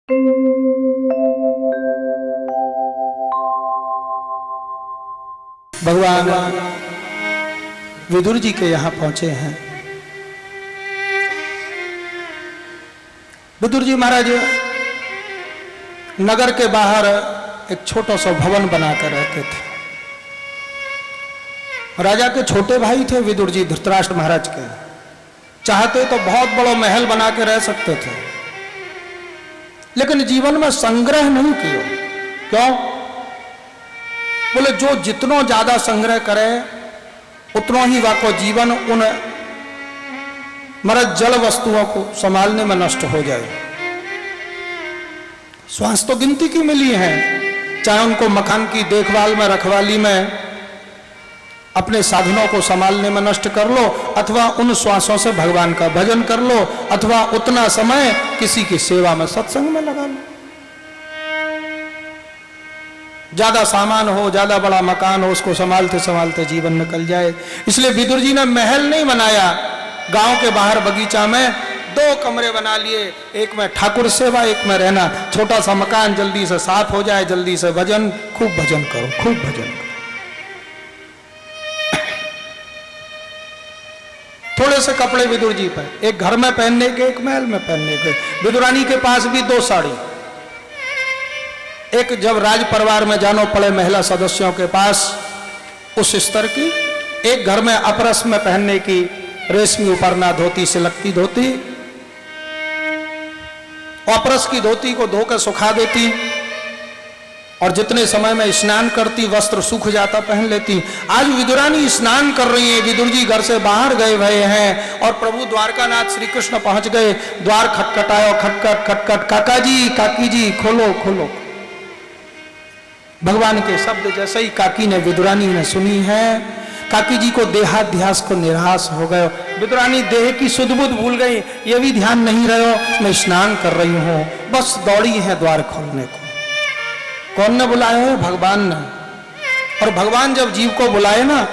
भगवान विदुर जी के यहां पहुंचे हैं। विदुर जी महाराज नगर के बाहर एक छोटा सा भवन बनाकर रहते थे। राजा के छोटे भाई थे विदुर जी, धृतराष्ट्र महाराज के। चाहते तो बहुत बड़ा महल बना के रह सकते थे, लेकिन जीवन में संग्रह नहीं किया। क्यों? बोले जो जितनो ज्यादा संग्रह करे उतनो ही वाको जीवन उन मरद जल वस्तुओं को संभालने में नष्ट हो जाए। श्वास तो गिनती की मिली है, चाहे उनको मकान की देखभाल में, रखवाली में, अपने साधनों को संभालने में नष्ट कर लो, अथवा उन श्वासों से भगवान का भजन कर लो, अथवा उतना समय किसी की सेवा में, सत्संग में लगा लो। ज्यादा सामान हो, ज्यादा बड़ा मकान हो, उसको संभालते संभालते जीवन निकल जाए। इसलिए विदुर जी ने महल नहीं बनाया, गांव के बाहर बगीचा में 2 कमरे बना लिए, एक में ठाकुर सेवा, एक में रहना। छोटा सा मकान, जल्दी से साफ हो जाए, जल्दी से भजन, खूब भजन करो, खूब भजन करो। थोड़े से कपड़े विदुर जी पर, एक घर में पहनने के, एक महल में पहनने के। विदुरानी के पास भी 2 साड़ी, एक जब राज परिवार में जानो पड़े महिला सदस्यों के पास उस स्तर की, एक घर में अपरस में पहनने की रेशमी उपरना धोती से लगती धोती, अपरस की धोती को धोकर सुखा देती, और जितने समय में स्नान करती वस्त्र सूख जाता पहन लेती। आज विदुरानी स्नान कर रही है, विदुर जी घर से बाहर गए हुए हैं और प्रभु द्वारकानाथ श्री कृष्ण पहुंच गए। द्वार खटखटायो, खटखट खटखट, काका जी, काकी जी, खोलो खोलो। भगवान के शब्द जैसे ही काकी ने, विदुरानी ने सुनी है, काकी जी को देहाध्यास को निराश हो गए। विदुरानी देह की सुध बुध भूल गई, ये भी ध्यान नहीं रहो मैं स्नान कर रही हूं, बस दौड़ी है द्वार खोलने को। कौन ने बुलाया है? भगवान ने। और भगवान जब जीव को बुलाए ना,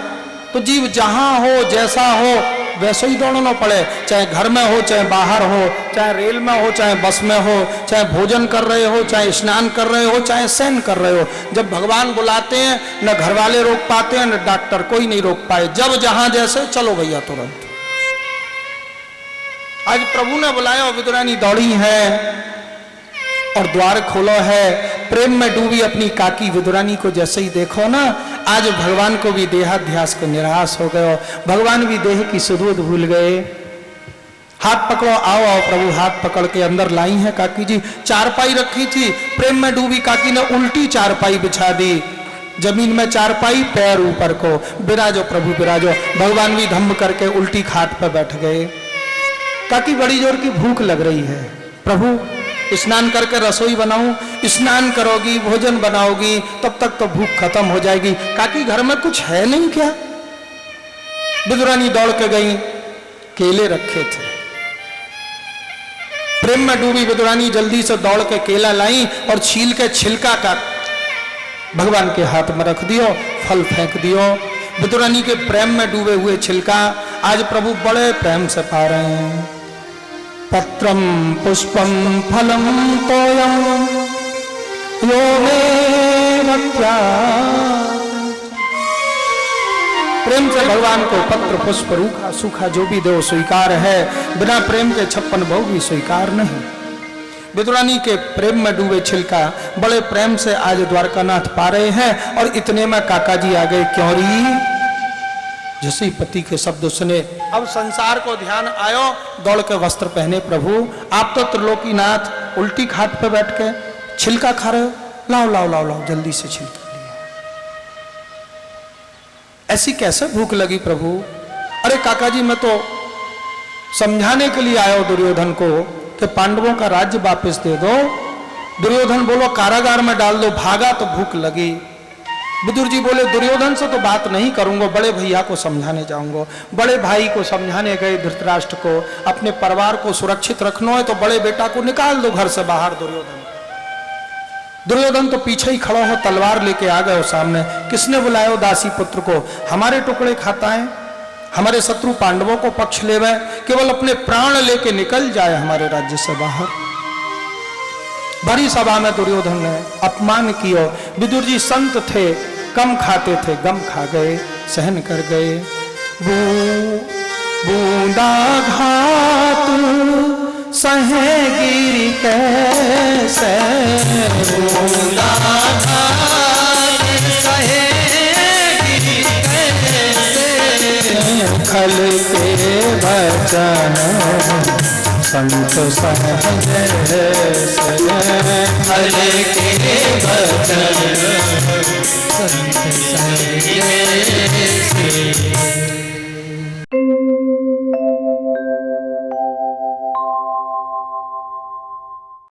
तो जीव जहां हो, जैसा हो, वैसे ही दौड़ना पड़े। चाहे घर में हो, चाहे बाहर हो, चाहे रेल में हो, चाहे बस में हो, चाहे भोजन कर रहे हो, चाहे स्नान कर रहे हो, चाहे शयन कर रहे हो। जब भगवान बुलाते हैं, न घर वाले रोक पाते हैं, न डॉक्टर, कोई नहीं रोक पाए। जब जहां जैसे चलो भैया तुरंत। आज प्रभु ने बुलाया और विदुरानी दौड़ी है और द्वार खोलो है। प्रेम में डूबी अपनी काकी विदुरानी को जैसे ही देखो ना, आज भगवान को भी देहाध्यास को निराश हो गए, भगवान भी देह की सुध भूल गए। हाथ पकड़ो, आओ आओ। प्रभु हाथ पकड़ के अंदर लाई है काकी जी। चारपाई रखी थी, प्रेम में डूबी काकी ने उल्टी चारपाई बिछा दी, जमीन में चारपाई, पैर ऊपर को। बिराजो प्रभु बिराजो। भगवान भी धम्म करके उल्टी खाट पर बैठ गए। काकी बड़ी जोर की भूख लग रही है, प्रभु स्नान करके रसोई बनाऊं? स्नान करोगी, भोजन बनाओगी, तब तक तो भूख खत्म हो जाएगी। काकी घर में कुछ है नहीं क्या? विदुरानी दौड़ के गई, केले रखे थे। प्रेम में डूबी विदुरानी जल्दी से दौड़ के केला लाई और छील के छिलका का भगवान के हाथ में रख दियो, फल फेंक दियो। विदुरानी के प्रेम में डूबे हुए छिलका आज प्रभु बड़े प्रेम से पा रहे हैं। पत्रम पुष्पम फलम तोयम यो मे भक्त्या। प्रेम से भगवान को पत्र पुष्प रूखा सूखा जो भी दो स्वीकार है, बिना प्रेम के 56 भोग भी स्वीकार नहीं। विदुरानी के प्रेम में डूबे छिलका बड़े प्रेम से आज द्वारकानाथ पा रहे हैं। और इतने में काका जी आ गए। क्यों री? जैसे ही पति के शब्द सुने, अब संसार को ध्यान आयो, दौड़ के वस्त्र पहने। प्रभु आप तो त्रिलोकीनाथ उल्टी खाट पे बैठ के छिलका खा रहे हो, लाओ लाओ लाओ लाओ, जल्दी से छिलका लिया। ऐसी कैसे भूख लगी प्रभु? अरे काका जी मैं तो समझाने के लिए आया दुर्योधन को कि पांडवों का राज्य वापस दे दो। दुर्योधन बोलो कारागार में डाल दो, भागा तो भूख लगी। विदुर जी बोले दुर्योधन से तो बात नहीं करूंगा, बड़े भैया को समझाने जाऊंगा। बड़े भाई को समझाने गए धृतराष्ट्र को, अपने परिवार को सुरक्षित रखना है तो बड़े बेटा को निकाल दो घर से बाहर। दुर्योधन तो पीछे ही खड़ा हो, तलवार लेके आ गए सामने। किसने बुलाया दासी पुत्र को? हमारे टुकड़े खाता है, हमारे शत्रु पांडवों को पक्ष ले गए, केवल अपने प्राण लेके निकल जाए हमारे राज्य से बाहर। बड़ी सभा में दुर्योधन ने अपमान किया। विदुर जी संत थे, कम खाते थे, गम खा गए, सहन कर गए। बूंदा घात सहे गिरी कैसे, बूंदा घात सहे गिरी कैसे, खल के वचन संत सहज खल के वचन संत